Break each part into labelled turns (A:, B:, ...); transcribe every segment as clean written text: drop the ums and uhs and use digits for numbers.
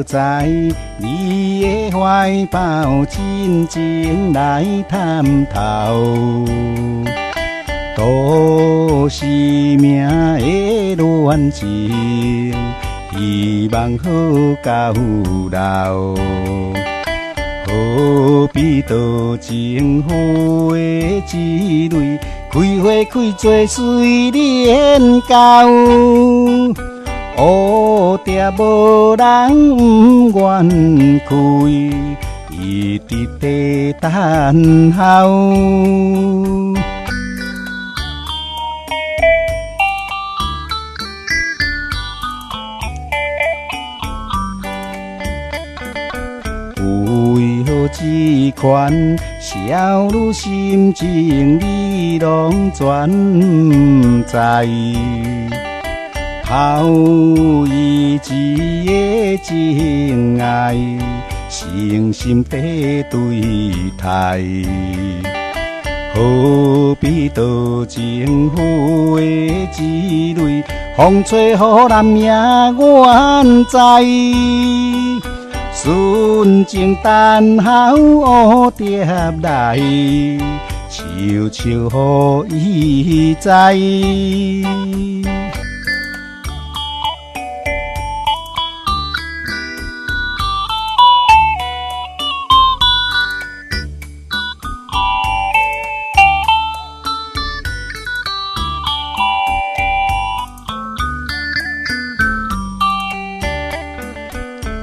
A: 在你的怀抱，真情来探头。都是命的恋情，希望好到老。何必多情花之类，开花开做水莲高。乌蝶无人不愿开，一直在等候。为何这款少女心情你拢全不知？抛遗弃的情爱，诚心地对待。何必多情花之类，风吹雨淋也愿知。纯情等候蝴蝶来，悄悄予伊知。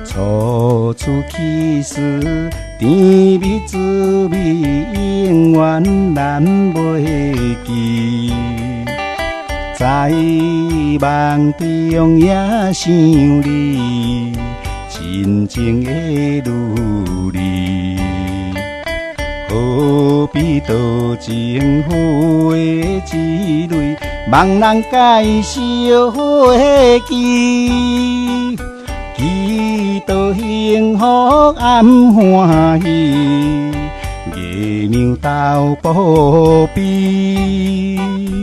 A: 初次起始，甜蜜滋味永远难袂记。在梦中也想你，真情的女儿。何必多情花之类，茫人介绍花期。祈祷幸福暗欢喜，月亮斗保庇。